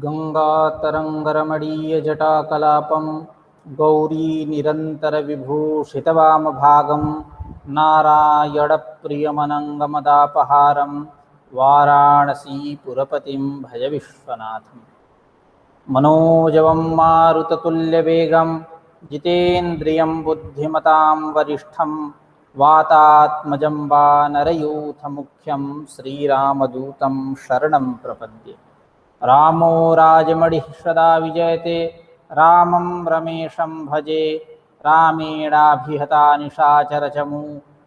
गंगातरंगरमणीयजटाकलापं गौरी निरन्तरविभूषितवामभागं नारायणप्रियमनङ्गमदापहारं वाराणसीपुरपतिं भज विश्वनाथं। मनोजवं मारुततुल्यवेगं जितेन्द्रियं बुद्धिमतां वरिष्ठं वातात्मजं वानरयूथमुख्यं श्रीरामदूतं शरणं प्रपद्ये। रामो राजमणिः सदा विजयते रामं रमेशं भजे। रामेणाभिहता निशाचरचमू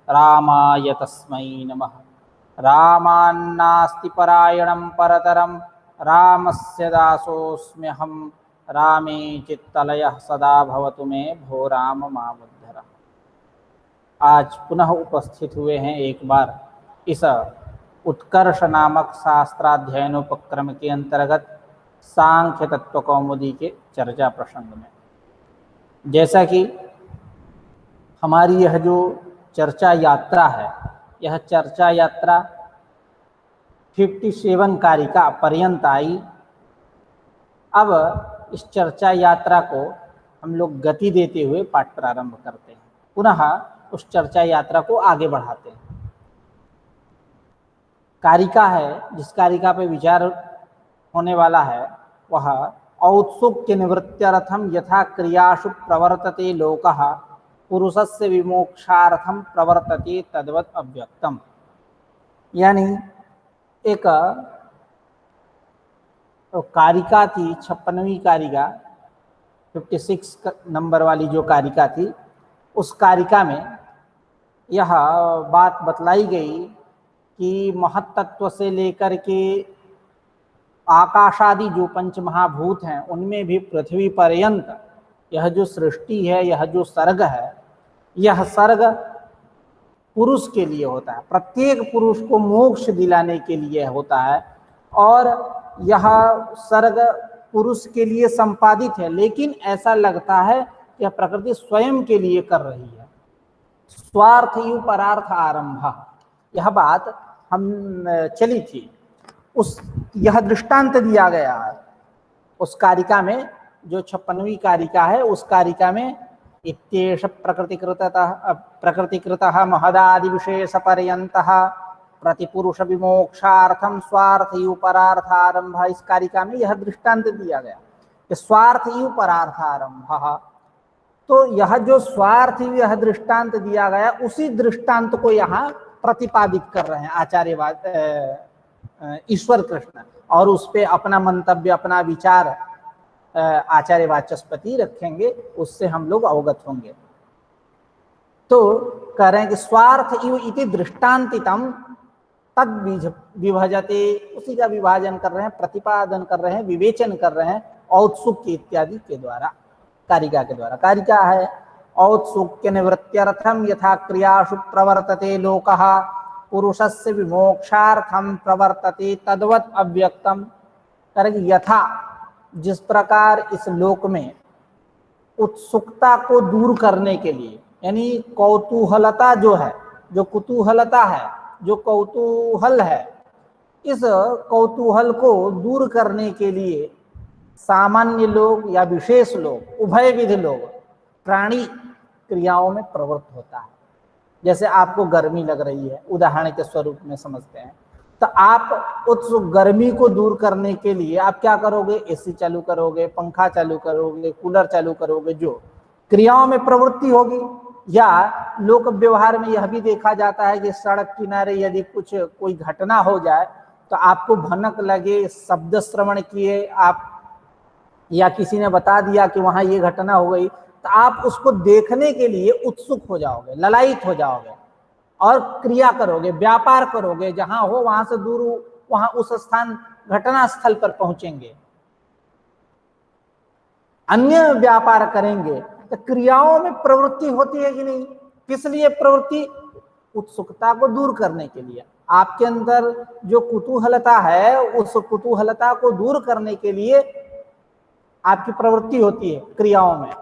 रामाय तस्मै नमः। रामान्नास्ति परायणं परतरं रामस्य दासोऽस्म्यहं। रामे चित्तलयः सदा भवतु मे भो राम मामुद्धर। आज पुनः उपस्थित हुए हैं एक बार इस उत्कर्ष नामक शास्त्राध्ययनोपक्रम के अंतर्गत सांख्य तत्व कौमुदी के चर्चा प्रसंग में। जैसा कि हमारी यह जो चर्चा यात्रा है, यह चर्चा यात्रा 57 कारिका पर्यंत आई। अब इस चर्चा यात्रा को हम लोग गति देते हुए पाठ प्रारंभ करते हैं, पुनः उस चर्चा यात्रा को आगे बढ़ाते हैं। कारिका है, जिस कारिका पे विचार होने वाला है वह औत्सुक्य निवृत्त्यर्थम यथा क्रियासु प्रवर्तते लोकः पुरुषस्य विमोक्षार्थम प्रवर्तते तद्वत् अव्यक्तम। यानी एक कारिका थी, 56वीं कारिका, 56 नंबर वाली जो कारिका थी, उस कारिका में यह बात बतलाई गई कि महत्तत्व से लेकर के आकाशादि जो पंच महाभूत हैं उनमें भी पृथ्वी पर्यंत यह जो सृष्टि है, यह जो सर्ग है, यह सर्ग पुरुष के लिए होता है, प्रत्येक पुरुष को मोक्ष दिलाने के लिए होता है। और यह सर्ग पुरुष के लिए संपादित है, लेकिन ऐसा लगता है कि प्रकृति स्वयं के लिए कर रही है। स्वार्थ यु परार्थ आरंभ, यह बात हम चली थी। यह दृष्टांत दिया गया है उस कारिका में, जो 56वीं कारिका है, उस कारिका में इत्येष प्रकृतिकृतः महदादि विशेष पर्यन्तः प्रतिपुरुष विमोक्षार्थम स्वार्थयु परार्थारंभ। इस कारिका में यह दृष्टांत दिया गया कि स्वार्थयु परार्थारंभ। तो यह जो स्वार्थ यह दृष्टांत दिया गया, उसी दृष्टांत को यहाँ प्रतिपादित कर रहे हैं आचार्यवाद ईश्वर कृष्ण, और उस पे अपना मंतव्य, अपना विचार आचार्य वाचस्पति रखेंगे, उससे हम लोग अवगत होंगे। तो कह रहे हैं कि स्वार्थ इव इति दृष्टांतितम तद विभजते, उसी का विभाजन कर रहे हैं, प्रतिपादन कर रहे हैं, विवेचन कर रहे हैं औत्सुक्य इत्यादि के द्वारा, कारिका के द्वारा। कारिका है औत्सुक्य निवृत्त्यर्थम यथा क्रियासु प्रवर्तते लोकः पुरुषस्य विमोक्षार्थम प्रवर्तते तद्वत् अव्यक्तम। करें यथा, जिस प्रकार इस लोक में उत्सुकता को दूर करने के लिए, यानी कौतूहलता जो है, जो कुतूहलता है, जो कौतूहल है, इस कौतूहल को दूर करने के लिए सामान्य लोग या विशेष लोग, उभय विधि लोग, प्राणी क्रियाओं में प्रवृत्त होता है। जैसे आपको गर्मी लग रही है, उदाहरण के स्वरूप में समझते हैं, तो आप उस गर्मी को दूर करने के लिए आप क्या करोगे? एसी चालू करोगे, पंखा चालू करोगे, कूलर चालू करोगे, जो क्रियाओं में प्रवृत्ति होगी। या लोक व्यवहार में यह भी देखा जाता है कि सड़क किनारे यदि कोई घटना हो जाए तो आपको भनक लगे, शब्द श्रवण किए आप, या किसी ने बता दिया कि वहां ये घटना हो गई, तो आप उसको देखने के लिए उत्सुक हो जाओगे, ललायित हो जाओगे और क्रिया करोगे, व्यापार करोगे, जहां हो वहां से दूर, वहां उस स्थान घटना स्थल पर पहुंचेंगे, अन्य व्यापार करेंगे। तो क्रियाओं में प्रवृत्ति होती है कि नहीं? किस लिए प्रवृत्ति? उत्सुकता को दूर करने के लिए। आपके अंदर जो कुतूहलता है, उस कुतूहलता को दूर करने के लिए आपकी प्रवृत्ति होती है क्रियाओं में।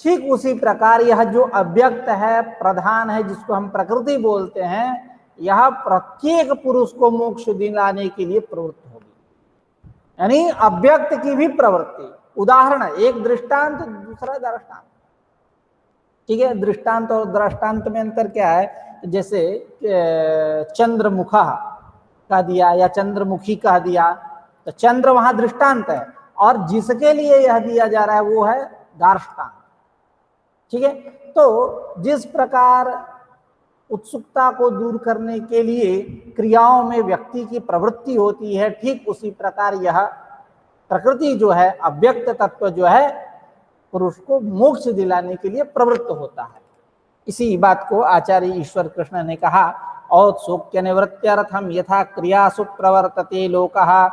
ठीक उसी प्रकार यह जो अव्यक्त है, प्रधान है, जिसको हम प्रकृति बोलते हैं, यह प्रत्येक पुरुष को मोक्ष दिलाने के लिए प्रवृत्त होगी। यानी अव्यक्त की भी प्रवृत्ति। उदाहरण है, एक दृष्टांत दूसरा दृष्टांत। ठीक है, दृष्टांत और दृष्टांत में अंतर क्या है? जैसे चंद्रमुखा कह दिया या चंद्रमुखी कह दिया, तो चंद्र वहां दृष्टांत है और जिसके लिए यह दिया जा रहा है वो है दार्ष्टांत। ठीक है, तो जिस प्रकार उत्सुकता को दूर करने के लिए क्रियाओं में व्यक्ति की प्रवृत्ति होती है, ठीक उसी प्रकार यह प्रकृति जो है, अव्यक्त तत्व जो है, पुरुष को मोक्ष दिलाने के लिए प्रवृत्त होता है। इसी बात को आचार्य ईश्वर कृष्ण ने कहा, औत्सुक्य निवृत्त्यर्थम यथा क्रियासु प्रवर्तते लोकः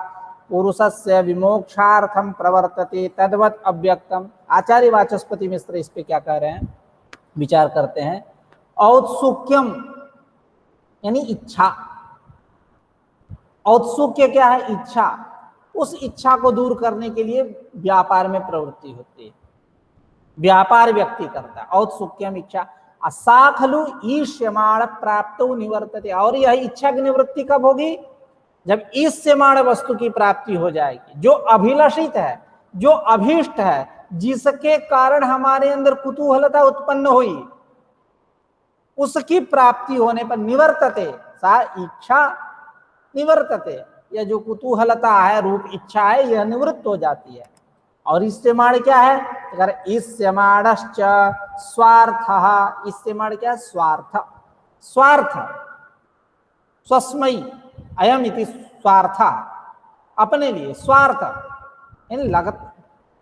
पुरुषस्य विमोक्षार्थम प्रवर्तते तद्वत् अव्यक्तम। आचार्य वाचस्पति मिश्र इस पे क्या कह रहे हैं, विचार करते हैं। औत्सुक्यम यानी इच्छा। औत्सुक्य क्या है? इच्छा। उस इच्छा को दूर करने के लिए व्यापार में प्रवृत्ति होती है, व्यापार व्यक्ति करता है। औत्सुक्यम इच्छा। सा खलु ईष्यमाण प्राप्तो निवर्तते। और यह इच्छा की निवृत्ति कब होगी? जब ईष्यमाण वस्तु की प्राप्ति हो जाएगी, जो अभिलषित है, जो अभीष्ट है, जिसके कारण हमारे अंदर कुतूहलता उत्पन्न हुई, उसकी प्राप्ति होने पर निवर्तते। सा इच्छा निवर्तते, यह जो कुतूहलता है, रूप इच्छा है, यह निवृत्त हो जाती है। और इष्यमाण क्या है? अगर इष्यमाणश्च स्वार्थः, इष्यमाण क्या है? स्वार्थ। स्वार्थ स्वस्मयी अयम इति स्वार्थ, अपने लिए स्वार्थ।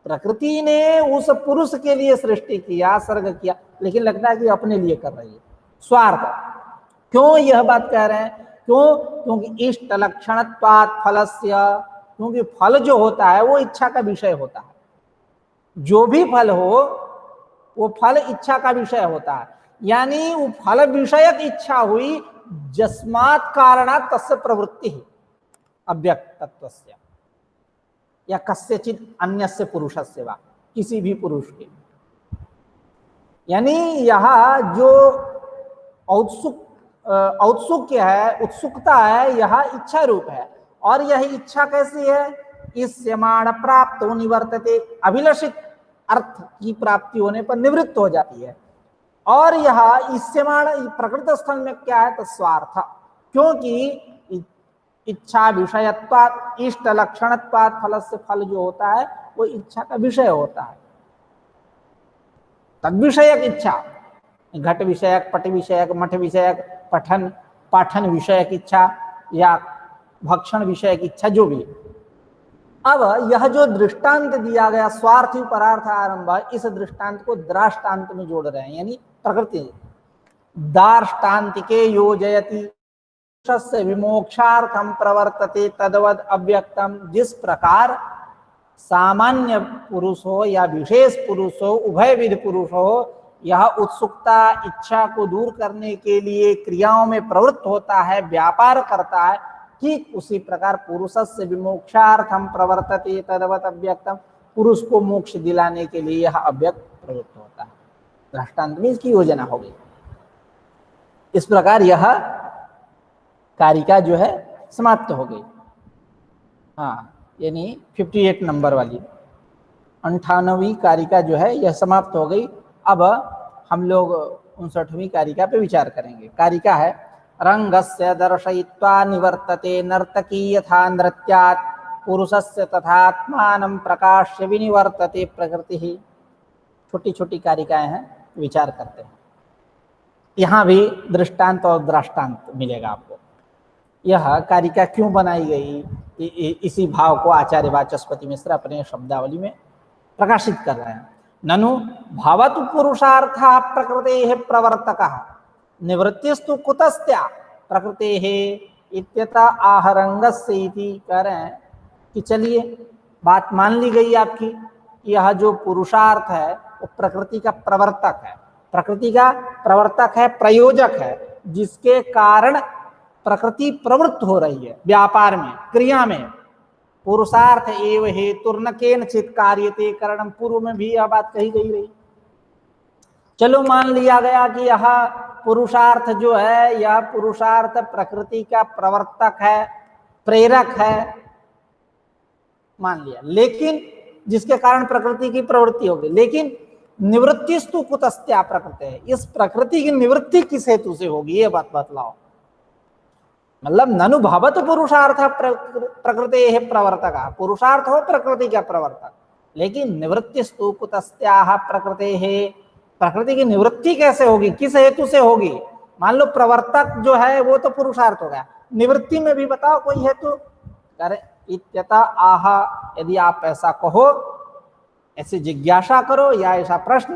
प्रकृति ने उस पुरुष के लिए सृष्टि किया, सर्ग किया, लेकिन लगता है कि अपने लिए कर रही है, स्वार्थ। क्यों यह बात कह रहे हैं? क्यों? क्योंकि इष्ट लक्षणत्वात् फलस्य, क्योंकि फल जो होता है वो इच्छा का विषय होता है। जो भी फल हो वो फल इच्छा का विषय होता है। यानी वो फल विषयक इच्छा हुई, जस्मात् कारणात् तस्य प्रवृत्ति अव्यक्त तत्वस्य या कस्यचित् अन्यस्य पुरुषस्य वा, किसी भी पुरुष के। यानी यह जो औत्सुक्य है, उत्सुकता है, यह इच्छा रूप है। और यह इच्छा कैसी है? इष्यमाण प्राप्त निवर्तते, अभिलषित अर्थ की प्राप्ति होने पर निवृत्त हो जाती है। और यह इष्यमाण प्रकृत स्थल में क्या है? तो स्वार्थ। क्योंकि इच्छा विषयत्वात् इष्ट लक्षणत्वात् फल से, फल जो होता है वो इच्छा का विषय होता है। तद विषयक इच्छा, घट विषयक, पट विषयक, मठ विषयक, पठन पाठन विषयक इच्छा या भक्षण विषयक इच्छा, जो भी। अब यह जो दृष्टांत दिया गया स्वार्थी परार्थ आरंभ, इस दृष्टांत को दृष्टांत में जोड़ रहे हैं, यानी प्रकृति। दार्ष्टान्तिके योजयति से विमोक्षार्थम प्रवर्तते तद्वद अव्यक्तम। जिस प्रकार सामान्य पुरुष हो या विशेष पुरुष हो, उभयविध पुरुष हो, यह उत्सुकता इच्छा को दूर करने के लिए क्रियाओं में प्रवृत्त होता है, व्यापार करता है, ठीक उसी प्रकार पुरुषस्य विमोक्षार्थम प्रवर्तते तद्वत् अव्यक्तम। पुरुष को मोक्ष दिलाने के लिए यह अव्यक्त प्रवृत्त होता है। दृष्टांत में इसकी योजना हो गई। इस प्रकार यह कारिका जो है समाप्त हो गई। हाँ, यानी 58 नंबर वाली 58वीं कारिका जो है यह समाप्त हो गई। अब हम लोग 59वीं कारिका पे विचार करेंगे। कारिका है, रंगस्य दर्शयित्वा निवर्तते नर्तकी यथा नृत्यात् पुरुषस्य तथात्मानं प्रकाश्य विनिवर्तते प्रकृति। छोटी छोटी कारिकाएं हैं, विचार करते हैं। यहाँ भी दृष्टांत और दृष्टांत मिलेगा आपको। यह कारिका क्यों बनाई गई, इसी भाव को आचार्य वाचस्पति मिश्र अपने शब्दावली में प्रकाशित कर रहे हैं। ननु भवतु पुरुषार्थः प्रकृतेः प्रवर्तकः निवृत्तिस्तु कुतस्त्या प्रकृतेः इत्यतः आहरंगस्य इति। कह रहे हैं कि चलिए बात मान ली गई आपकी, यह जो पुरुषार्थ है वो प्रकृति का प्रवर्तक है, प्रकृति का प्रवर्तक है, प्रयोजक है, जिसके कारण प्रकृति प्रवृत्त हो रही है व्यापार में, क्रिया में। पुरुषार्थ एव हेतुर्न केनचित् कार्यते करणम। पूर्व में भी यह बात कही गई रही। चलो मान लिया गया कि यह पुरुषार्थ जो है, यह पुरुषार्थ प्रकृति का प्रवर्तक है, प्रेरक है, मान लिया, लेकिन जिसके कारण प्रकृति की प्रवृत्ति होगी। लेकिन निवृत्तिस्तु कुतस्त्या प्रकृति है, इस प्रकृति की निवृत्ति किस हेतु से होगी, ये बात बतलाओ। मतलब ननु भवत पुरुषार्थ प्रकृति है प्रवर्तक, पुरुषार्थ हो प्रकृति का प्रवर्तक, लेकिन निवृत्तिस्तु कुतस्त्याह प्रकृति है, प्रकृति की निवृत्ति कैसे होगी, किस हेतु से होगी। मान लो प्रवर्तक जो है वो तो पुरुषार्थ हो गया, निवृत्ति में भी बताओ कोई हेतु। करे इत्यता आह, यदि आप ऐसा कहो, ऐसी जिज्ञासा करो या ऐसा प्रश्न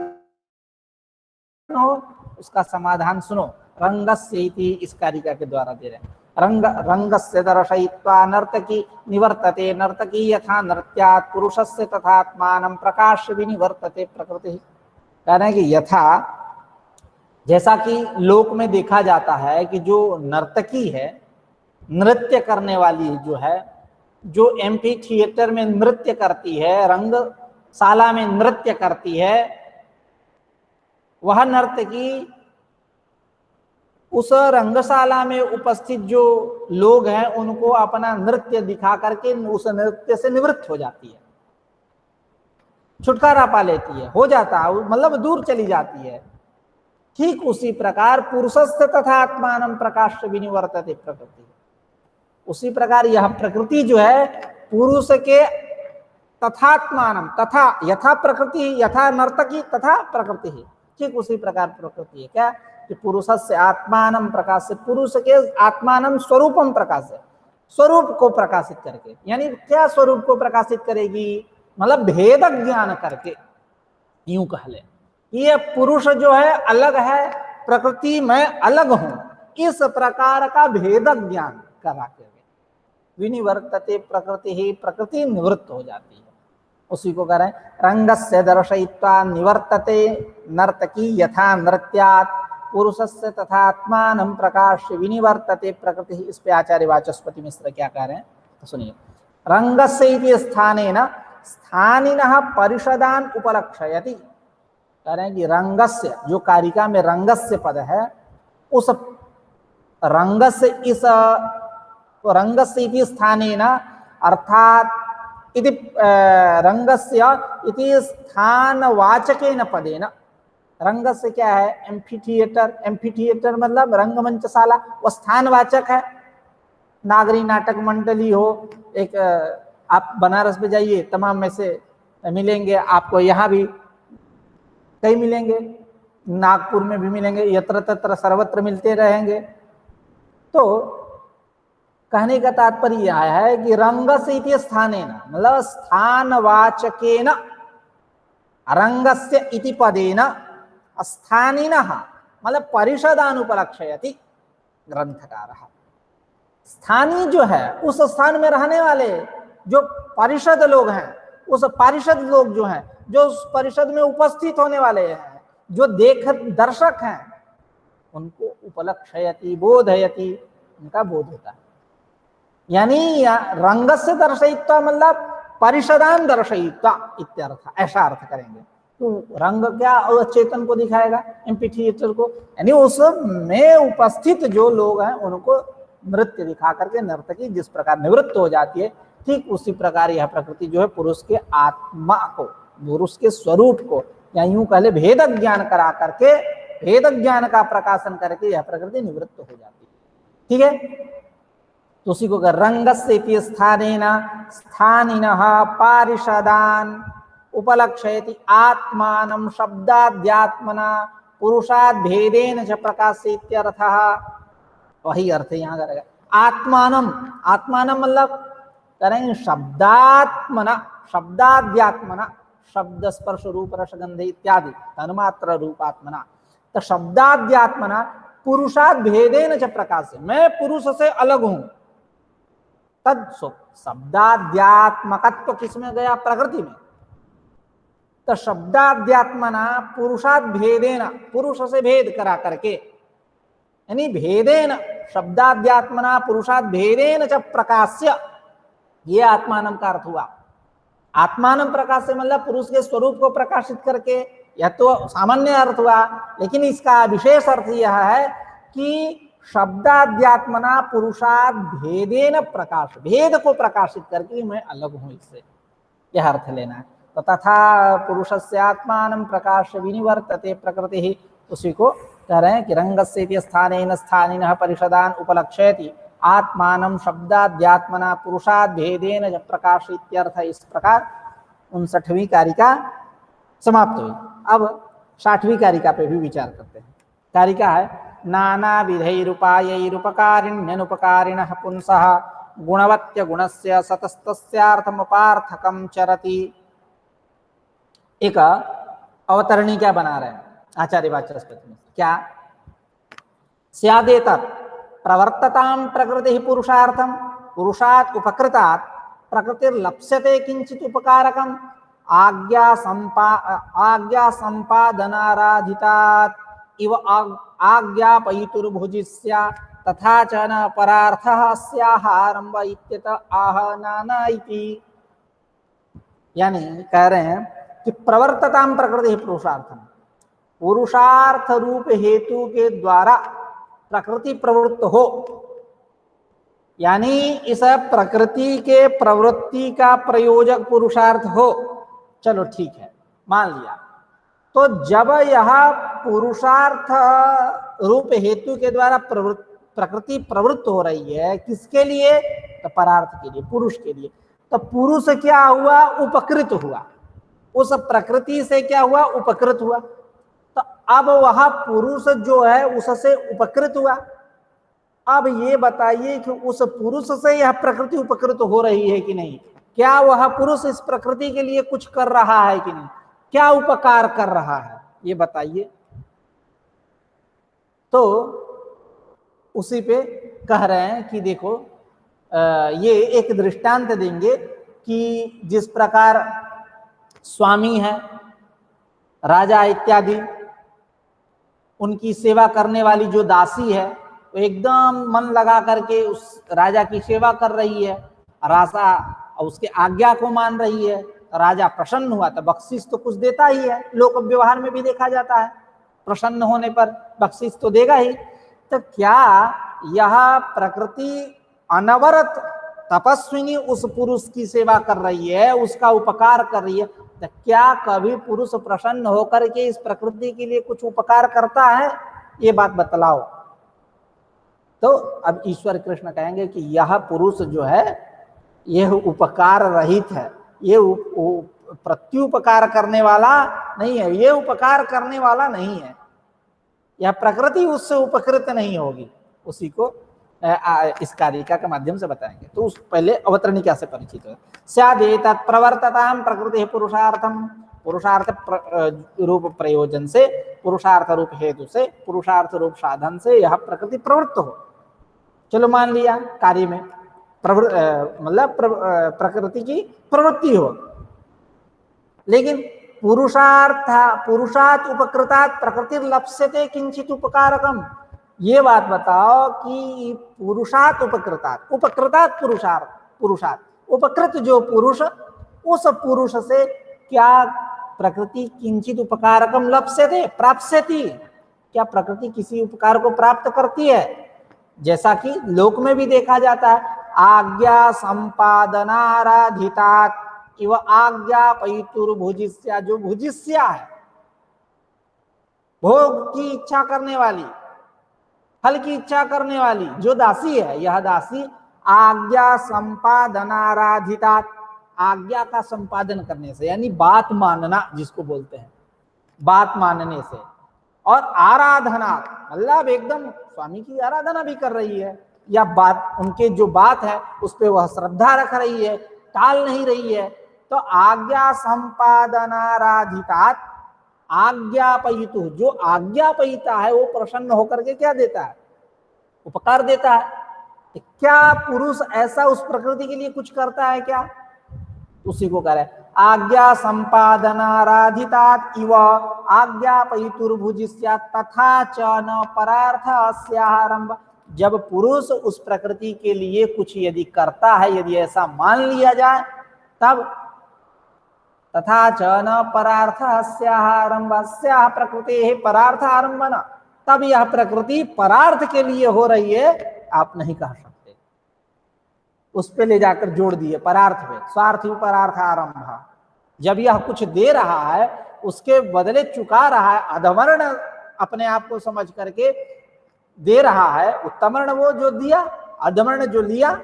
हो, उसका समाधान सुनो। रंगस्य इति इस कारिका के द्वारा दे रहे हैं। रंगस्य दर्शयित्वा नर्तकी निवर्तते, नर्तकी यथा नृत्यात् पुरुषस्य तथात्मानं प्रकाश्य विनिवर्तते प्रकृति। कह रहे हैं कि यथा, जैसा कि लोक में देखा जाता है कि जो नर्तकी है, नृत्य करने वाली जो है, जो एम्फी थिएटर में नृत्य करती है, रंगशाला में नृत्य करती है, वह नर्तकी उस रंगशाला में उपस्थित जो लोग हैं उनको अपना नृत्य दिखा करके उस नृत्य से निवृत्त हो जाती है, छुटकारा पा लेती है, हो जाता है, मतलब दूर चली जाती है। ठीक उसी प्रकार पुरुषस्य तथा आत्मानं प्रकाश्य विनिवर्तते प्रकृति, उसी प्रकार यह प्रकृति जो है पुरुष के तथात्मानं, तथा यथा प्रकृति, यथा नर्तकी तथा प्रकृति है, ठीक उसी प्रकार प्रकृति है। क्या कि पुरुषस्य आत्मानं प्रकाश, पुरुष के आत्मानं स्वरूपम प्रकाश, स्वरूप को प्रकाशित करके, यानी क्या स्वरूप को प्रकाशित करेगी, मतलब भेद ज्ञान करके। यूं कह ले ये पुरुष जो है अलग है, प्रकृति में अलग हूं, इस प्रकार का भेद ज्ञान करा के विनिवर्तते प्रकृति ही, प्रकृति निवृत्त हो जाती है। उसी को कह रहे हैं रंगस्य दर्शयित्वा निवर्तते, नर्तकी यथा नृत्यात् पुरुषस्य तथा आत्मानं प्रकाश्य विनिवर्तते प्रकृति। इस पे आचार्य वाचस्पति मिश्र क्या कह रहे हैं तो सुनिए। रंगस्य इति स्थानेन स्थानिनः परिषदान उपलक्षयति, कह रहे हैं कि रंगस्य, जो कारिका में रंगस्य पद है, उस रंगस्य, इस रंगस्य इति स्थानेन अर्थात इति रंगस्य इति स्थानवाचकेन पदेन, रंगस्य क्या है, एम्फी थिएटर, एम्फी थिएटर मतलब रंगमंचशाला, वो स्थानवाचक है। नागरी नाटक मंडली हो, एक आप बनारस में जाइए, तमाम में से मिलेंगे आपको, यहाँ भी कई मिलेंगे, नागपुर में भी मिलेंगे, यत्र तत्र सर्वत्र मिलते रहेंगे। तो कहने का तात्पर्य यह है कि रंगस्य इति स्थानेन, मतलब स्थानवाचकेन, रंगस्य इति पदेन स्थानिनः, मतलब परिषदानुपलक्षयति ग्रंथकारः। स्थानीय जो है, उस स्थान में रहने वाले जो परिषद लोग हैं, उस परिषद लोग जो हैं, जो उस परिषद में उपस्थित होने वाले हैं, जो दर्शक हैं, उनको उपलक्षयति, बोधयति, उनका बोध होता है। यानी रंगस्य दर्शयित्वा मतलब परिषदान दर्शयित्वा इत्यर्थ, ऐसा अर्थ करेंगे। तो रंग क्या चेतन को दिखाएगा, एम्फी थिएटर को, यानी उसमें उपस्थित जो लोग हैं उनको नृत्य दिखा करके नर्तकी जिस प्रकार निवृत्त हो जाती है, ठीक उसी प्रकार यह प्रकृति जो है पुरुष के आत्मा को, पुरुष के स्वरूप को, या यूं कह ले भेद ज्ञान करा करके, भेद ज्ञान का प्रकाशन करके यह प्रकृति निवृत्त हो जाती है। ठीक है, तो उसी को रंगस्य स्थानेन स्थानिनः पारिषदान उपलक्षयति आत्मानं शब्दाद्यात्मना पुरुषाद् भेदेन च प्रकाशयत्यर्थः। वही अर्थ है यहाँ करेगा। आत्मानं, आत्मानं मतलब करेंगे शब्दात्मना, शब्दाद्यात्मना, शब्द स्पर्श रूप रस गंध इत्यादि तन्मात्र रूपात्मना, तो शब्दाद्यात्मना पुरुषाद् भेदेन च प्रकाश, मैं पुरुष से अलग हूं। तद शब्दाध्यात्मकत्व किसमें गया, प्रकृति में। तो शब्दाध्यात्मना पुरुषाद् भेदेन, पुरुष से भेद करा करके, यानी भेदेन शब्दाध्यात्मना पुरुषाद् भेदेन च प्रकाश्य, ये आत्मानं का अर्थ हुआ। आत्मानं प्रकाश मतलब पुरुष के स्वरूप को प्रकाशित करके, यह तो सामान्य अर्थ हुआ, लेकिन इसका विशेष अर्थ यह है कि शब्दाध्यात्मना पुरुषाद् भेदेन प्रकाश, भेद को प्रकाशित करके मैं अलग हूं इससे, यह अर्थ लेना है। तो तथा पुरुषस्य आत्मानं प्रकाश विनिवर्तते प्रकृति, उसी को कह रहे हैं कि रंगस्य स्थानेन स्थानिनः परिषदान उपलक्ष्यति आत्मानं शब्दाद्यात्मना पुरुषाद भेदेन जब प्रकाश इत्यर्थ। इस प्रकार 59वीं कारिका समाप्त हुई। अब 60वीं कारिका पे भी विचार करते हैं। कारिका है नाना विधैरुपायैरुपकारिण्यनुपकारिणः पुंसः गुणवत्य गुणस्य सतस्तस्यार्थमपार्थकं चरति। एक अवतरणी क्या बना रहे हैं आचार्य वाचस्पति में, क्या स्यादेतत् प्रवर्ततां प्रकृति पुरुषार्थम पुरुषात् उपकृतात् प्रकृतिर्लप्स्यते किंचित उपकारकम आज्ञा संपादनाराधितात् इव आज्ञापयितुर्भुजिस्या तथा च न परार्थः अस्याः आरंभ इत्यत आह नाना इति। यानी कह रहे हैं कि प्रवर्ततां प्रकृति पुरुषार्थम, पुरुषार्थ रूप हेतु के द्वारा प्रकृति प्रवृत्त हो, यानी इस प्रकृति के प्रवृत्ति का प्रयोजक पुरुषार्थ हो। चलो ठीक है, मान लिया। तो जब यह पुरुषार्थ रूप हेतु के द्वारा प्रकृति प्रवृत्त हो रही है, किसके लिए? तो परार्थ के लिए, पुरुष के लिए। तो पुरुष क्या हुआ? उपकृत हुआ। उस प्रकृति से क्या हुआ? उपकृत हुआ। तो अब वह पुरुष जो है उससे उपकृत हुआ। अब ये बताइए कि उस पुरुष से यह प्रकृति उपकृत हो रही है कि नहीं? क्या वह पुरुष इस प्रकृति के लिए कुछ कर रहा है कि नहीं? क्या उपकार कर रहा है, ये बताइए। तो उसी पे कह रहे हैं कि देखो ये एक दृष्टांत देंगे कि जिस प्रकार स्वामी है, राजा इत्यादि, उनकी सेवा करने वाली जो दासी है वो एकदम मन लगा करके उस राजा की सेवा कर रही है, राजा उसके आज्ञा को मान रही है। राजा प्रसन्न हुआ तो बख्शिश तो कुछ देता ही है, लोक व्यवहार में भी देखा जाता है, प्रसन्न होने पर बख्शिश तो देगा ही। तो क्या यह प्रकृति अनवरत तपस्विनी उस पुरुष की सेवा कर रही है, उसका उपकार कर रही है, तो क्या कभी पुरुष प्रसन्न होकर के इस प्रकृति के लिए कुछ उपकार करता है? ये बात बतलाओ। तो अब ईश्वर कृष्ण कहेंगे कि यह पुरुष जो है यह उपकार रहित है, ये प्रत्युपकार करने वाला नहीं है, ये उपकार करने वाला नहीं है, यह प्रकृति उससे उपकृत नहीं होगी। उसी को इस कारिका के माध्यम से बताएंगे। तो उस पहले अवतरणिका से परिचित हो। स्यादेतत् प्रवर्ततां प्रकृति पुरुषार्थम, पुरुषार्थ रूप प्रयोजन से, पुरुषार्थ रूप हेतु से, पुरुषार्थ रूप साधन से यह प्रकृति प्रवृत्त हो। चलो मान लिया कार्य में मतलब प्रकृति की प्रवृत्ति हो, लेकिन पुरुषात् उपकृतात् प्रकृतिर्लप्स्यते किंचित उपकारकम। ये बात बताओ कि पुरुषात् उपकृतात् पुरुषात् उपकृत जो पुरुष, उस पुरुष से क्या प्रकृति किंचित उपकारकम लप्स्यते प्राप्स्यति, क्या प्रकृति किसी उपकार को प्राप्त करती है? जैसा कि लोक में भी देखा जाता है, आज्ञा संपादनाराधितात् इव आज्ञापयितुर्भुजिस्या, जो भुजिस्या है, भोग की इच्छा करने वाली, फल की इच्छा करने वाली जो दासी है, यह दासी आज्ञा संपादनाराधितात्, आज्ञा का संपादन करने से, यानी बात मानना जिसको बोलते हैं, बात मानने से, और आराधना मतलब एकदम स्वामी की आराधना भी कर रही है, या बात उनके जो बात है उस पर वह श्रद्धा रख रही है, टाल नहीं रही है। तो आज्ञा संपादनाराधितात् आज्ञापयितु, जो आज्ञापयिता है वो प्रसन्न होकर के क्या देता है? उपकार देता है। क्या पुरुष ऐसा उस प्रकृति के लिए कुछ करता है क्या? उसी को कह रहे हैं आज्ञा संपादनाराधितात् इव आज्ञापयितुर्भुजिस्या तथा च न परार्थ अस्यारंभ। जब पुरुष उस प्रकृति के लिए कुछ यदि करता है, यदि ऐसा मान लिया जाए, तब तथा च न परार्थ अस्यारंभ, अस्याः प्रकृति परार्थ आरंभना, तब यह प्रकृति परार्थ के लिए हो रही है, आप नहीं कह सकते। उस पे ले जाकर जोड़ दिए परार्थ पे, स्वार्थी परार्थ आरंभ। जब यह कुछ दे रहा है उसके बदले चुका रहा है, अधमर्ण अपने आप को समझ करके दे रहा है, उत्तमर्ण वो जो दिया, अधमर्ण जो लिया।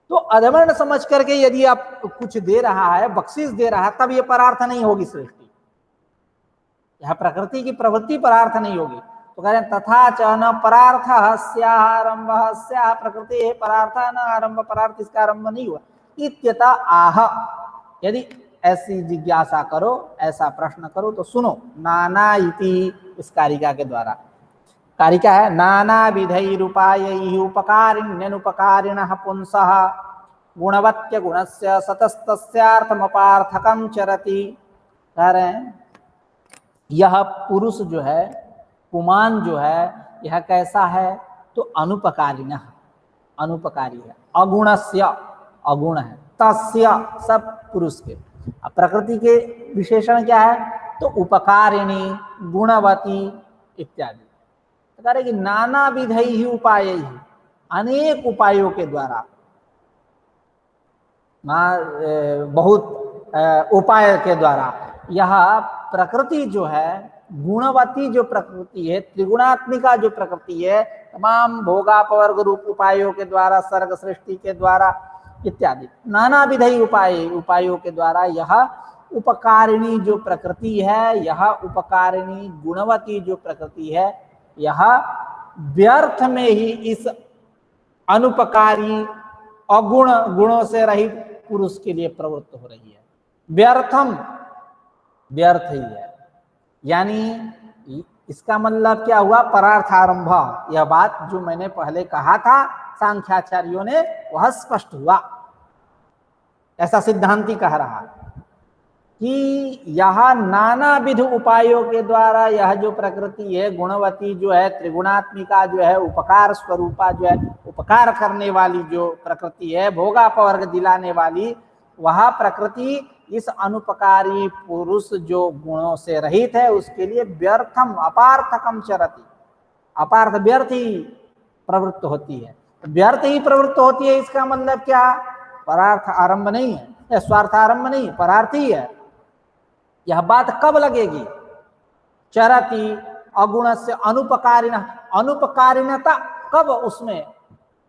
तो अधमर्ण समझ करके यदि आप कुछ दे रहा है, बख्शीश दे रहा है, तब ये परार्थ नहीं होगी सृष्टि, यह प्रकृति की प्रवृत्ति परार्थ नहीं होगी। तो कह रहे हैं तथा च न परार्थ आरंभ प्रकृति है परार्थ न आरंभ, परार्थ इसका आरंभ नहीं हुआ। इत्यतः आह, यदि ऐसी जिज्ञासा करो, ऐसा प्रश्न करो तो सुनो। नाना इति, इस कारिका के द्वारा, कारिका है नाना विधैरुपायैः उपकारिण्यनुपकारिणः पुंसः गुणवत्य गुणस्य सतस्तस्यार्थमपार्थकं चरति। कह रहे हैं यह पुरुष जो है, पुमान जो है, यह कैसा है? तो अनुपकारिणः, अनुपकारी है, अगुणस्य, अगुण है, तस्य, सब पुरुष के। अब प्रकृति के विशेषण क्या है? तो उपकारिणी, गुणवती इत्यादि। तो कह रहे कि नाना विधैहि उपायैहि, अनेक उपायों के द्वारा, बहुत उपाय के द्वारा यह प्रकृति जो है, गुणवती जो प्रकृति है, त्रिगुणात्मिका जो प्रकृति है, तमाम भोगापवर्ग रूप उपायों के द्वारा, सर्ग सृष्टि के द्वारा इत्यादि नाना विधि उपायों के द्वारा यह उपकारिणी जो प्रकृति है, यह उपकारिणी गुणवती जो प्रकृति है, यह व्यर्थ में ही इस अनुपकारी अगुण गुणों से रहित पुरुष के लिए प्रवृत्त हो रही है। व्यर्थम, व्यर्थ ही है। यानी इसका मतलब क्या हुआ? परार्थारंभ। यह बात जो मैंने पहले कहा था सांख्याचार्यों ने, वह स्पष्ट हुआ। ऐसा सिद्धांति कह रहा कि यह नानाविध उपायों के द्वारा यह जो प्रकृति है, गुणवती जो है, त्रिगुणात्मिका जो है, उपकार स्वरूपा जो है, उपकार करने वाली जो प्रकृति है, भोगापवर्ग दिलाने वाली, वह प्रकृति इस अनुपकारी पुरुष जो गुणों से रहित है उसके लिए व्यर्थम अपार्थकम चरति, अपार्थ व्यर्थ ही प्रवृत्त होती है। व्यर्थ ही प्रवृत्त होती है, इसका मतलब क्या? परार्थ आरंभ नहीं है, या स्वार्थ आरंभ नहीं, परार्थ ही है। यह बात कब लगेगी? चरति अगुण से अनुपकारिण, अनुपकारिणता कब, उसमें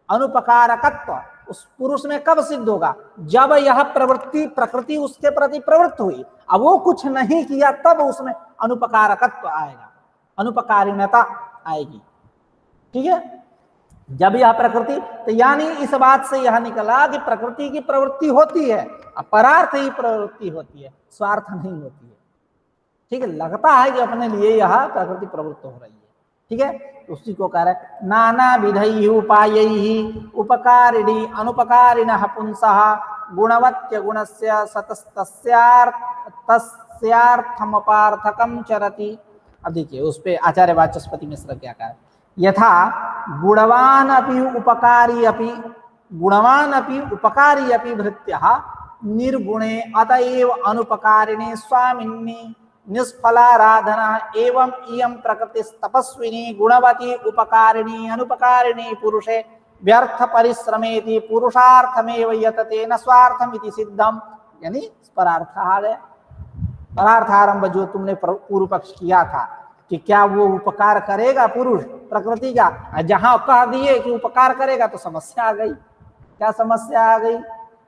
अनुपकारकत्व उस पुरुष में कब सिद्ध होगा? जब यह प्रवृत्ति प्रकृति उसके प्रति प्रवृत्त हुई, अब वो कुछ नहीं किया, तब उसमें अनुपकारकत्व आएगा, अनुपकारिणता आएगी। ठीक है, जब यह प्रकृति, तो यानी इस बात से यह निकला कि प्रकृति की प्रवृत्ति होती है, अपरार्थ ही प्रवृत्ति होती है, स्वार्थ नहीं होती है। ठीक है, लगता है कि अपने लिए यह प्रकृति प्रवृत्त हो रही है। ठीक है, उसी को कह रहे नाना विधि उपायैहि उपकारिणी अनुपकारिणः पुंसः गुणवत्य गुणस्य तस्यार्थमपार्थकं चरति। अब देखिए उस पे आचार्य वाचस्पति मिश्र क्या कहा? यथा गुणवान अपि उपकारी अपि, गुणवान अपि उपकारी अपि भृत्यः निर्गुणे अतएव अनुपकारिणे स्वामिन्नि निष्फलाराधना एवं इयं प्रकृति तपस्विनी गुणवती उपकारिणी अनुपकारिणी पुरुषे व्यर्थ परिश्रमेति पुरुषार्थमेव यतते न स्वार्थमिति सिद्धम। यानी परार्थ आ गया। परार्थारंभ जो तुमने पूर्व पक्ष किया था कि क्या वो उपकार करेगा पुरुष प्रकृति का, जहां कह दिए कि उपकार करेगा तो समस्या आ गई। क्या समस्या आ गई?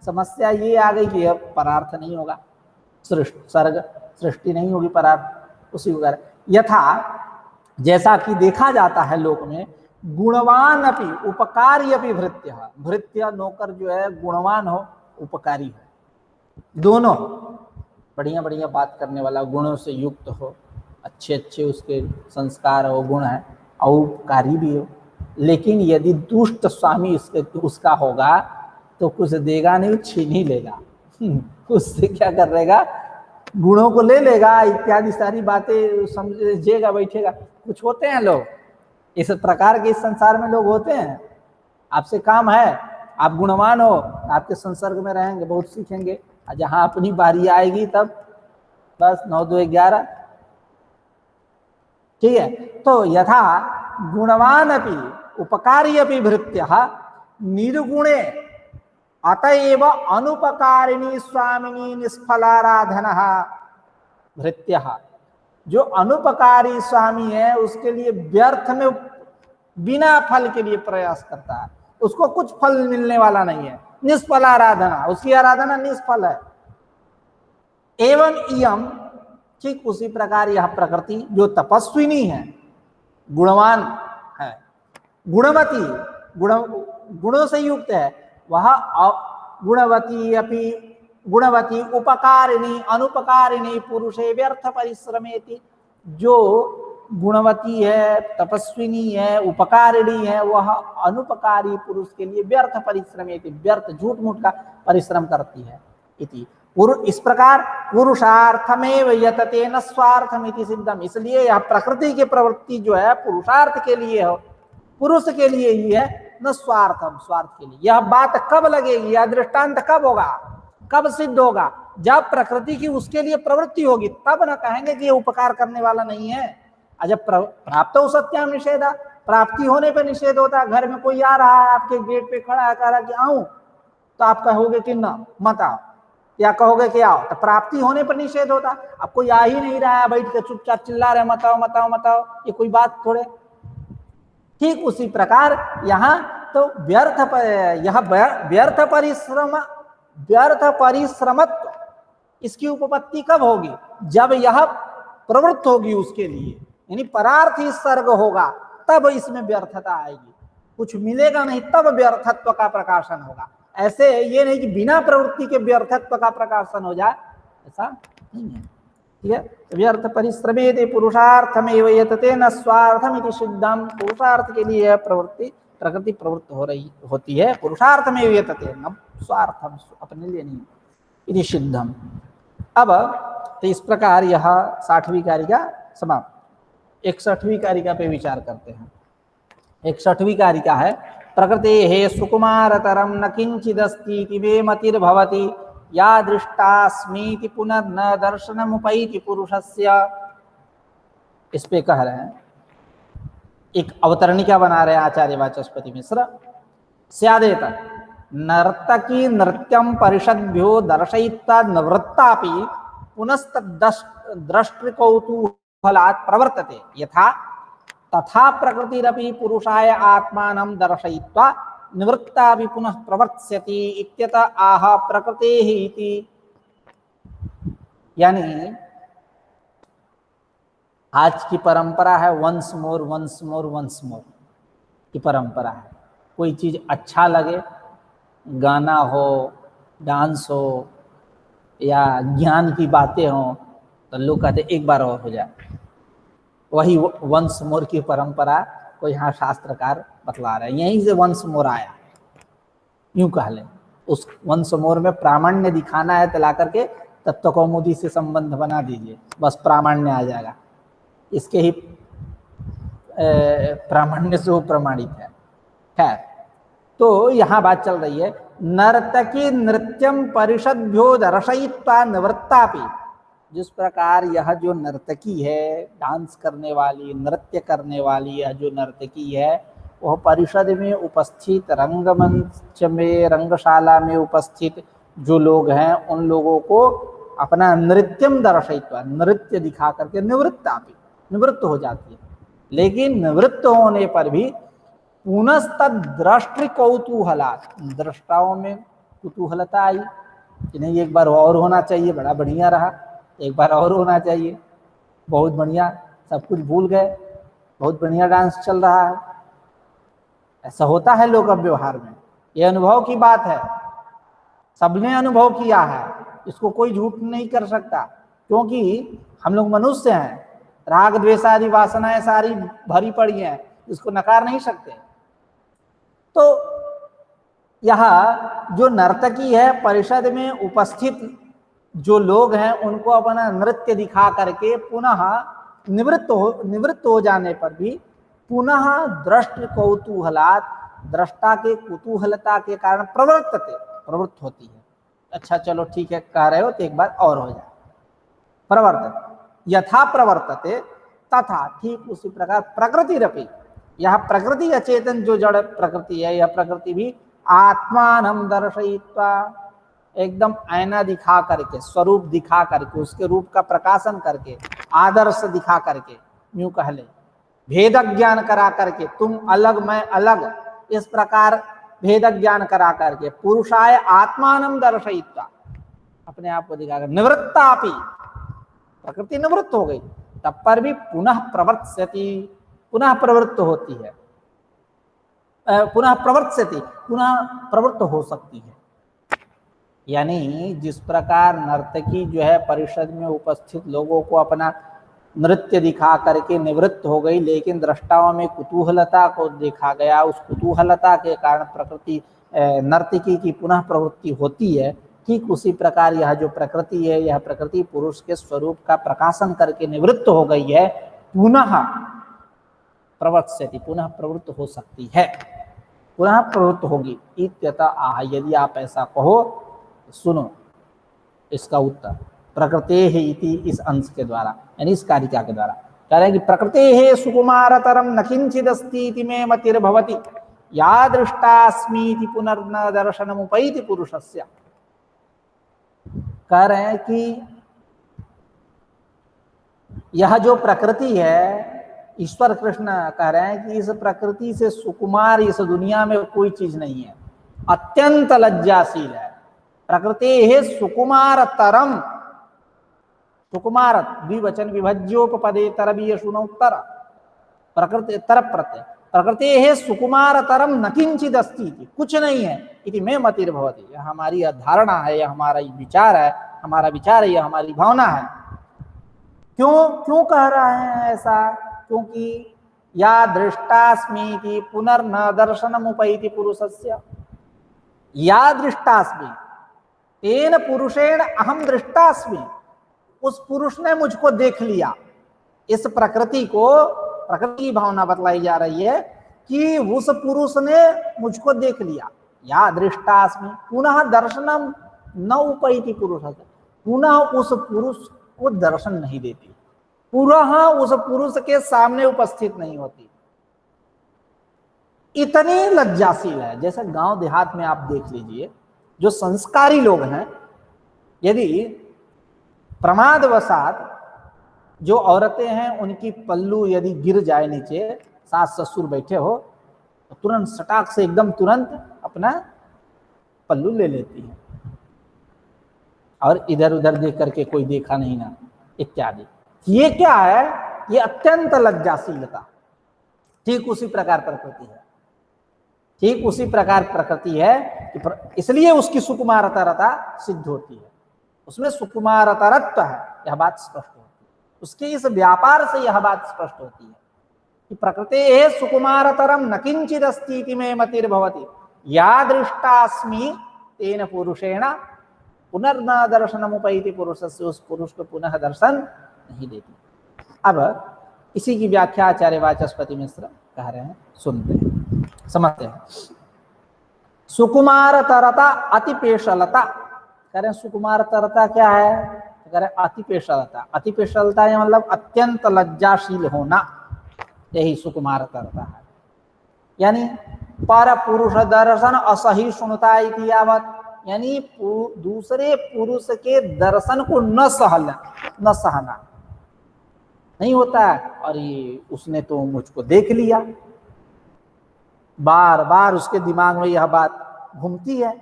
समस्या ये आ गई कि अब परार्थ नहीं होगा, सर्ग सृष्टि नहीं होगी, परार्थ उसी वगैरह। यथा जैसा कि देखा जाता है लोक में, गुणवान अपि उपकारी अपि भृत्य, भृत्य नौकर जो है गुणवान हो उपकारी हो, दोनों बढ़िया बढ़िया बात करने वाला, गुणों से युक्त हो, अच्छे अच्छे उसके संस्कार हो, गुण है, और उपकारी भी हो। लेकिन यदि दुष्ट स्वामी उसका होगा तो कुछ देगा नहीं, छीन ही लेगा। उससे क्या कर रहेगा? गुणों को ले लेगा, इत्यादि सारी बातें समझेगा, बैठेगा। कुछ होते हैं लोग इस प्रकार के, इस संसार में लोग होते हैं। आपसे काम है, आप गुणवान हो, आपके संसर्ग में रहेंगे, बहुत सीखेंगे, जहां अपनी बारी आएगी तब बस 9 2 11। ठीक है, तो यथा गुणवान अपि उपकारी अपि भृत्य निर्गुणे अतएव अनुपकारिणी स्वामिनी निष्फलाराधना भृत्य। जो अनुपकारी स्वामी है उसके लिए व्यर्थ में बिना फल के लिए प्रयास करता है, उसको कुछ फल मिलने वाला नहीं है, निष्फल आराधना, उसकी आराधना निष्फल है। एवं इयम, ठीक उसी प्रकार यह प्रकृति जो तपस्विनी है, गुणवान है, गुणवती, गुणों से युक्त है, वह गुणवती अपि गुणवती उपकारिणी अनुपकारिणी पुरुषे व्यर्थ परिश्रमेति। जो गुणवती है, तपस्विनी है, उपकारिणी है, वह अनुपकारी पुरुष के लिए व्यर्थ परिश्रमेति, व्यर्थ झूठ मूठ का परिश्रम करती है। इति इस प्रकार पुरुषार्थमेव यतते न स्वार्थमिति सिद्धम। इसलिए यह प्रकृति की प्रवृत्ति जो है पुरुषार्थ के लिए हो, पुरुष के लिए ही है, न स्वार्थम, स्वार्थ के लिए। यह बात कब लगेगी, यह दृष्टांत कब होगा, कब सिद्ध होगा, जब प्रकृति की उसके लिए प्रवृत्ति होगी, तब न कहेंगे कि यह उपकार करने वाला नहीं है। जब प्राप्त हो सत्याम निषेधा, प्राप्ति होने पर निषेध होता है। घर में कोई आ रहा है, आपके गेट पे खड़ा है, कह रहा कि आऊं, तो आप कहोगे कि ना मत आओ, या कहोगे कि आओ, तो प्राप्ति होने पर निषेध होता। अब कोई आ ही नहीं रहा है, बैठ के चुपचाप चिल्ला रहे मत आओ मत आओ मत आओ, ये कोई बात थोड़े। ठीक उसी प्रकार यहाँ तो यह व्यर्थ परिश्रम, व्यर्थ परिश्रमत्व, इसकी उपपत्ति कब होगी, जब यह प्रवृत्त होगी उसके लिए, यानी परार्थी सर्ग होगा, तब इसमें व्यर्थता आएगी। कुछ मिलेगा नहीं तब व्यर्थत्व का प्रकाशन होगा। ऐसे ये नहीं कि बिना प्रवृत्ति के व्यर्थत्व का प्रकाशन हो जाए, ऐसा नहीं है। ठीक है, व्यर्थ परिश्रमेते पुरुषार्थमेव यतते न स्वार्थमिति सिद्धम। पुरुषार्थ के लिए प्रवृत्ति, प्रकृति प्रवृत्त हो रही होती है, पुरुषार्थमेव यतते, न स्वार्थम, अपने लिए नहीं, इति सिद्धम। अब तो इस प्रकार यह 60वीं कारिका समाप्त। 61वीं कारिका पे विचार करते हैं। 61वीं कारिका है प्रकृतेः सुकुमारतरं न किंचिदस्ति मे मतिर्भवति या दृष्टास्मीति पुनर्न दर्शनमुपैति पुरुषस्य। इस पे कह रहे हैं, एक अवतरणिका बना रहे हैं आचार्य वाचस्पति मिश्र। स्यादेत नर्तकी नृत्यं परिषद्भ्यो दर्शयित्वा निवृत्तापि पुनस्तद्द्रष्टृकौतूहलात् प्रवर्तते यथा तथा प्रकृतिरपि पुरुषाय आत्मानं दर्शयित्वा निवृत्ता भी पुनः प्रवर्त्स्यति इत्यत आह प्रकृतेः इति। यानी आज की परंपरा है once more once more once more की परंपरा है। कोई चीज अच्छा लगे, गाना हो, डांस हो या ज्ञान की बातें हो, तो लोग कहते एक बार और हो जाए। वही वंस मोर की परंपरा को यहाँ शास्त्रकार बतला रहे हैं। यहीं से वंस मोर आया, यूं कह लें। उस वंस मोर में प्रामाण्य दिखाना है तो ला करके तत्वकौमुदी से संबंध बना दीजिए, बस प्रामाण्य आ जाएगा। इसके ही प्रामाण्य से वो प्रमाणित है। खैर, तो यहाँ बात चल रही है नर्तकी नृत्यम परिषद्भ्यो दर्शयित्वा निवृत्तापि। जिस प्रकार यह जो नर्तकी है, डांस करने वाली, नृत्य करने वाली यह जो नर्तकी है, वह परिषद में उपस्थित, रंगमंच में, रंगशाला में उपस्थित जो लोग हैं, उन लोगों को अपना नृत्यम दर्शयित्वा, नृत्य दिखा करके निवृत्तापि, निवृत्त हो जाती है। लेकिन निवृत्त होने पर भी पुनस्तद्दृष्टि कौतूहलात्, दृष्टाओं में कुतूहलता आई कि नहीं एक बार और होना चाहिए, बड़ा बढ़िया रहा, एक बार और होना चाहिए, बहुत बढ़िया, सब कुछ भूल गए, बहुत बढ़िया डांस चल रहा है। ऐसा होता है लोक व्यवहार में, यह अनुभव की बात है, सबने अनुभव किया है, इसको कोई झूठ नहीं कर सकता। क्योंकि हम लोग मनुष्य हैं, राग द्वेष आदि वासनाएं सारी भरी पड़ी हैं, इसको नकार नहीं सकते। तो यह जो नर्तकी है, परिषद में उपस्थित जो लोग हैं, उनको अपना नृत्य दिखा करके पुनः निवृत्त हो जाने पर भी पुनः दृष्टि कौतूहलात्, दृष्टा के कुतूहलता के कारण प्रवृत्त होती है। अच्छा चलो ठीक है कह रहे हो तो एक बार और हो जाए। प्रवर्तते यथा प्रवर्तते तथा, ठीक उसी प्रकार प्रकृति रपि, यह प्रकृति अचेतन जो जड़ प्रकृति है, यह प्रकृति भी आत्मानं दर्शयित्वा, एकदम आईना दिखा करके, स्वरूप दिखा करके, उसके रूप का प्रकाशन करके, आदर्श दिखा करके, यूं कह ले, भेद ज्ञान करा करके, तुम अलग मैं अलग, इस प्रकार भेद ज्ञान करा करके, पुरुषाय आत्मानं दर्शयित्वा, अपने आप को दिखाकर, निवृत्तापि, प्रकृति निवृत्त हो गई, तब पर भी पुनः प्रवर्त्यति, पुनः प्रवृत्त होती है, पुनः प्रवर्त्यति, पुनः प्रवृत्त हो सकती है। यानी जिस प्रकार नर्तकी जो है परिषद में उपस्थित लोगों को अपना नृत्य दिखा करके निवृत्त हो गई, लेकिन दृष्टाओं में कुतूहलता को देखा गया, उस कुतूहलता के कारण प्रकृति नर्तकी की पुनः प्रवृत्ति होती है, ठीक उसी प्रकार यह जो प्रकृति है, यह प्रकृति पुरुष के स्वरूप का प्रकाशन करके निवृत्त हो गई है, पुनः प्रवर्त्यति, पुनः प्रवृत्त हो सकती है, पुनः प्रवृत्त होगी। इत्यतः आह, यदि आप ऐसा कहो, सुनो इसका उत्तर, प्रकृते है इति, इस अंश के द्वारा, यानी इस कारिका के द्वारा कह रहे हैं कि प्रकृते है सुकुमारतरम न किंचिदस्ति इति मे मतिर्भवति, यादृष्टास्मीति पुनर्न दर्शनमुपैति पुरुषस्य। कह रहे हैं कि यह जो प्रकृति है, ईश्वर कृष्ण कह रहे हैं कि इस प्रकृति से सुकुमार इस दुनिया में कोई चीज नहीं है, अत्यंत लज्जाशील है। प्रकृति है सुकुमार तरम, सुकुमार द्विवचन विभज्योपपदे तरबीय सुनोत्तर, प्रकृति तर प्रत्यय, प्रकृति है सुकुमार तरम न किंचिद अस्ति, कुछ नहीं है, इति में मतिर्भवति, यह हमारी धारणा है, यह हमारा विचार है, हमारा विचार है, यह हमारी भावना है। क्यों क्यों कह रहा है ऐसा? क्योंकि या दृष्टास्मि की पुनर्न दर्शनमुपैति पुरुषस्य, या दृष्टास्मि तेन पुरुषेण अहम दृष्टास्मि, उस पुरुष ने मुझको देख लिया। इस प्रकृति को, प्रकृति की भावना बतलाई जा रही है कि उस पुरुष ने मुझको देख लिया। या दृष्टास्मि पुनः दर्शनम न उपैति पुरुष, पुनः उस पुरुष को दर्शन नहीं देती, पुनः उस पुरुष के सामने उपस्थित नहीं होती, इतनी लज्जाशील है। जैसे गांव देहात में आप देख लीजिए, जो संस्कारी लोग हैं, यदि प्रमादवशात जो औरतें हैं उनकी पल्लू यदि गिर जाए नीचे, सास ससुर बैठे हो, तो तुरंत सटाक से एकदम तुरंत अपना पल्लू ले लेती हैं और इधर उधर देख करके कोई देखा नहीं ना इत्यादि। ये क्या है? ये अत्यंत लज्जाशीलता। ठीक उसी प्रकार प्रकृति है, ठीक उसी प्रकार प्रकृति है, इसलिए उसकी सुकुमारतरता सिद्ध होती है, उसमें सुकुमारतरत्व है, यह बात स्पष्ट होती है। उसके इस व्यापार से यह बात स्पष्ट होती है कि प्रकृति है सुकुमारतरम न किंचिदस्ति इति मे मतिर्भवति, या दृष्टास्मि तेन पुरुषेण पुनर्न दर्शनमुपैति पुरुषस्य, उस पुरुष को पुनः दर्शन नहीं देती। अब इसी की व्याख्या आचार्य वाचस्पति मिश्र कह रहे हैं, सुनते हैं, समझते हैं। सुकुमारतरता अतिपेशलता, कह रहे हैं सुकुमारतरता क्या है? कह रहे अतिपेशलता। अतिपेशलता या मतलब अत्यंत लज्जाशील होना, यही सुकुमारतरता है। यानी पर पुरुष दर्शन असहिष्णुता इति यावत, यानी दूसरे पुरुष के दर्शन को न सहना नहीं होता है। और ये उसने तो मुझको देख लिया, बार बार उसके दिमाग में यह बात घूमती है,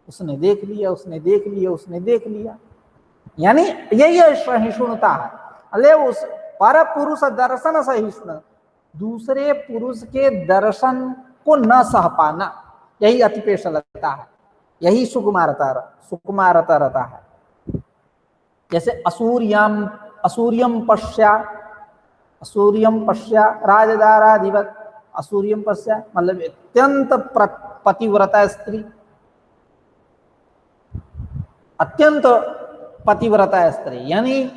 उसने देख लिया, उसने देख लिया, उसने देख लिया, यानी यही सहिष्णुता है। अले उस पर पुरुष दर्शन सहिष्णु, दूसरे पुरुष के दर्शन को न सह पाना, यही अतिपेशलता है, यही सुकुमारतरता है। जैसे असूर्यम पश्या राजदाराधिपत, असूर्यम पश्या मतलब अत्यंत पतिव्रता स्त्री, अत्यंत पतिव्रता स्त्री, यानी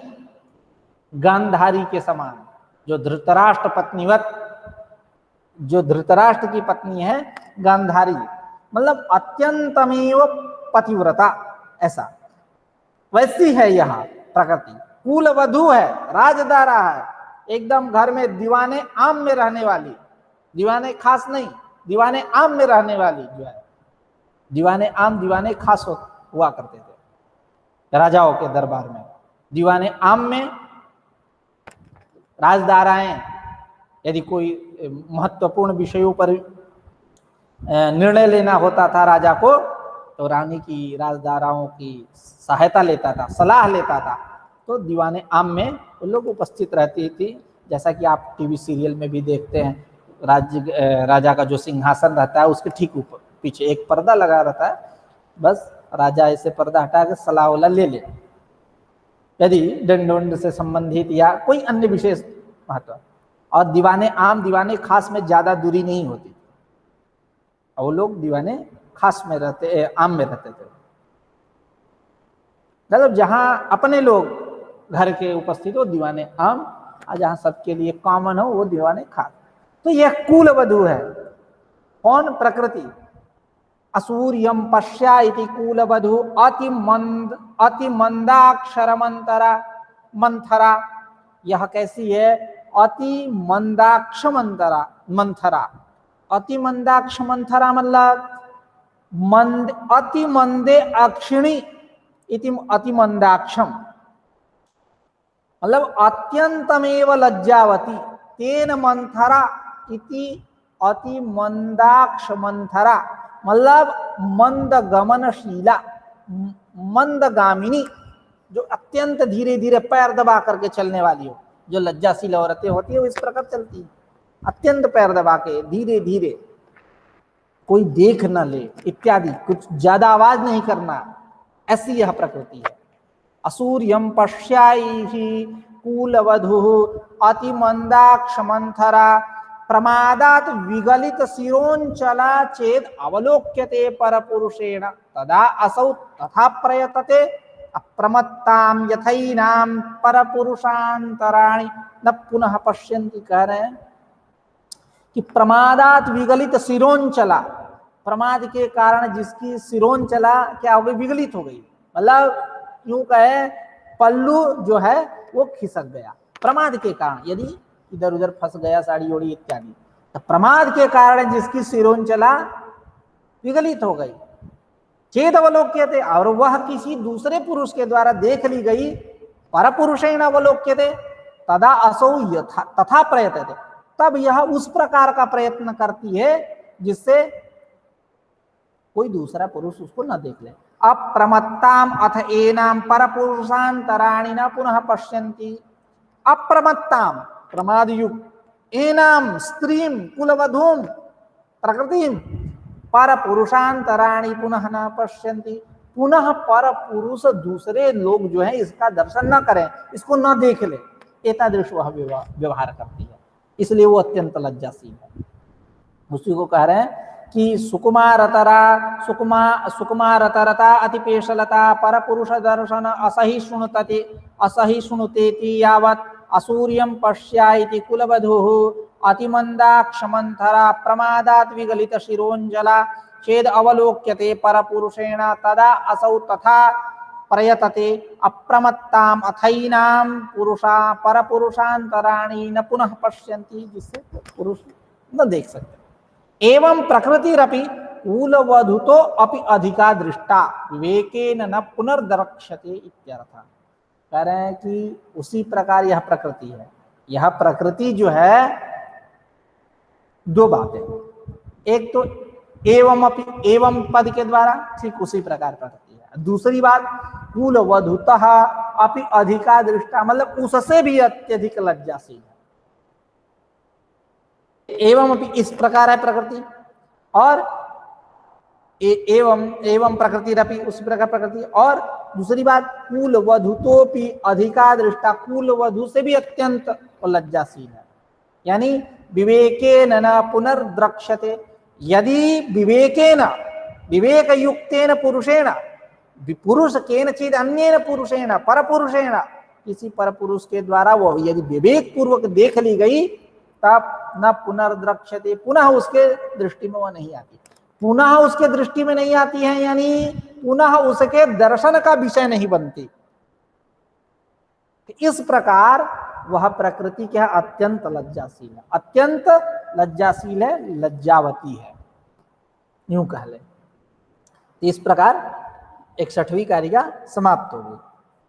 गांधारी के समान, जो धृतराष्ट्र पत्नीवत, जो धृतराष्ट्र की पत्नी है गांधारी, मतलब अत्यंतमेव पतिव्रता, ऐसा वैसी है यह प्रकृति। कुल वधू है, राजदारा है, एकदम घर में दीवाने आम में रहने वाली, दीवाने खास नहीं, दीवाने आम में रहने वाली जो है, दीवाने आम दीवाने खास हुआ करते थे राजाओं के दरबार में। दीवाने आम में राजदाराएं यदि कोई महत्वपूर्ण विषयों पर निर्णय लेना होता था राजा को, तो रानी की राजदाराओं की सहायता लेता था, सलाह लेता था। तो दीवाने आम में वो लोग उपस्थित रहती थी। जैसा कि आप टीवी सीरियल में भी देखते हैं, राजा का जो सिंहासन रहता है उसके ठीक ऊपर पीछे एक पर्दा लगा रहता है, बस राजा ऐसे पर्दा हटा के सलाह वाला ले ले, यदि दंड से संबंधित या कोई अन्य विशेष महत्व। और दीवाने आम दीवाने खास में ज्यादा दूरी नहीं होती, वो लोग दीवाने खास में रहते, आम में रहते थे। मतलब जहां अपने लोग घर के उपस्थित हो दीवाने आम, और जहां सबके लिए कॉमन हो वो दीवाने खास। तो यह कुल वधु है। कौन? प्रकृति। असूर्यम पश्या इति कुल वधु अति मंदाक्षर मंथरा। यह कैसी है? अति मंदाक्ष मंथरा। अति मंदाक्ष मंथरा मतलब अति मंदे अक्षिणी इति अति मंदाक्षम, मतलब अत्यंतमेव लज्जावती तेन मंथरा इति अति मंदाक्ष मंथरा, मतलब मंद गमनशीला, मंदगामिनी, जो अत्यंत धीरे धीरे पैर दबा करके चलने वाली हो। जो लज्जाशील औरतें होती है वो इस प्रकार चलती है, अत्यंत पैर दबा के धीरे धीरे, कोई देख न ले इत्यादि, कुछ ज्यादा आवाज नहीं करना, ऐसी यह प्रकृति है। असूर्यम पश्यायि कूलवधु अति मंदाक्ष मंथरा प्रमादात विगलित शिरोंचला चेद अवलोक्यते परपुरुषेण तदा असौ तथा प्रयतते अप्रमत्ताम यथैनाम परपुरुषांतराणि न पुनः पश्यन्ति। कह रहे हैं कि प्रमादात विगलित शिरोंचला, प्रमाद के कारण जिसकी शिरोंचला क्या हो गई? विगलित हो गई, मतलब यूं कहे पल्लू जो है वो खिसक गया प्रमाद के कारण, यदि इधर उधर फंस गया साड़ी ओड़ी इत्यादि, तो प्रमाद के कारण जिसकी शिरोंचला विगलित हो गई, चेद अवलोक्यते, और वह किसी दूसरे पुरुष के द्वारा देख ली गई, परपुरुषेण अवलोक्यते तदा असौ यथा तथा प्रयतते, तब यह उस प्रकार का प्रयत्न करती है जिससे कोई दूसरा पुरुष उसको न देख ले। अप्रमत्ताम अथ एनाम परपुरुषांतराणि न पुनः पश्यन्ति। अप्रमत्ताम प्रमाद युक्त, एनाम स्त्रीम कुलवधूम प्रकृतिम पर पुरुषांतराणि पुनः न पश्यन्ति, पुनः पर पुरुष दूसरे लोग जो है इसका दर्शन न करें, इसको न देख ले, एतादृश वह व्यवहार करती है, इसलिए वो अत्यंत लज्जाशील है। उसी को कह रहे हैं कि सुकुमारतरता अतिपेशलता पर पुरुष दर्शन असहिष्णुतेति यावत् असूर्यं पश्या इति कुलवधूः अतिमन्दाक्षमन्थरा प्रमादात् विगलित शिरोंजला चेद अवलोक्यते परपुरुषेण तदा असौ तथा प्रयतते अप्रमत्ताम अथैनाम परपुरुषांतराणि न पुनः पश्यन्ति, जिससे पुरुष न देख सकते। एवं प्रकृतिरपि कूलवधुतो अपि अधिका दृष्टा विवेकेन न पुनर्दरक्ष्यते इत्यर्थ। कह रहे हैं कि उसी प्रकार यह प्रकृति है। यह प्रकृति जो है दो बातें, एक तो एवं अपि, एवं पद के द्वारा ठीक उसी प्रकार प्रकृति है। दूसरी बात कूलवधुतः अपि अधिका दृष्टा, मतलब उससे भी अत्यधिक लज्जाशील है। एवं अपि इस प्रकार है प्रकृति, और एवं प्रकृतिरपि उसी प्रकार प्रकृति। और दूसरी बात कूलवधुतोपि अधिका दृष्टा, कूलवधु से भी अत्यंत लज्जाशील है, यानी विवेकेन न पुनर्द्रक्ष्यते। यदि विवेकेन विवेक युक्तेन पुरुषेण, पुरुष केनचिद अन्येन पुरुषेण परपुरुषेण, किसी परपुरुष के द्वारा वो यदि विवेक पूर्वक देख ली गई तब न पुनर्द्रक्ष्यते, पुनः उसके दृष्टि में वह नहीं आती, पुनः उसके दृष्टि में नहीं आती है, यानी पुनः उसके दर्शन का विषय नहीं बनती। इस प्रकार वह प्रकृति क्या अत्यंत लज्जाशील है, अत्यंत लज्जाशील है, लज्जावती है, यूं कह ले। तो इस प्रकार 61वीं कारिका समाप्त हो गई।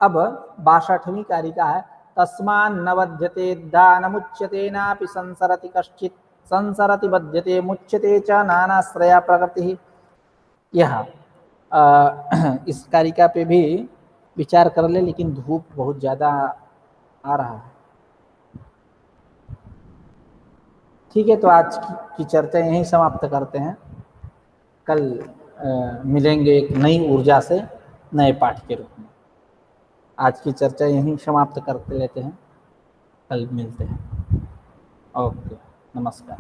अब 62वीं कारिका है, तस्मान् न बध्यते दानमुच्यते नापि संसरति कश्चित् संसरति बध्यते मुच्यते च नानाश्रया प्रकृति। यह इस कारिका पे भी विचार कर ले, लेकिन धूप बहुत ज्यादा आ रहा है। ठीक है, तो आज की चर्चा यहीं समाप्त करते हैं। कल मिलेंगे एक नई ऊर्जा से नए पाठ के रूप में। आज की चर्चा यहीं समाप्त करते लेते हैं, कल मिलते हैं। ओके, नमस्कार।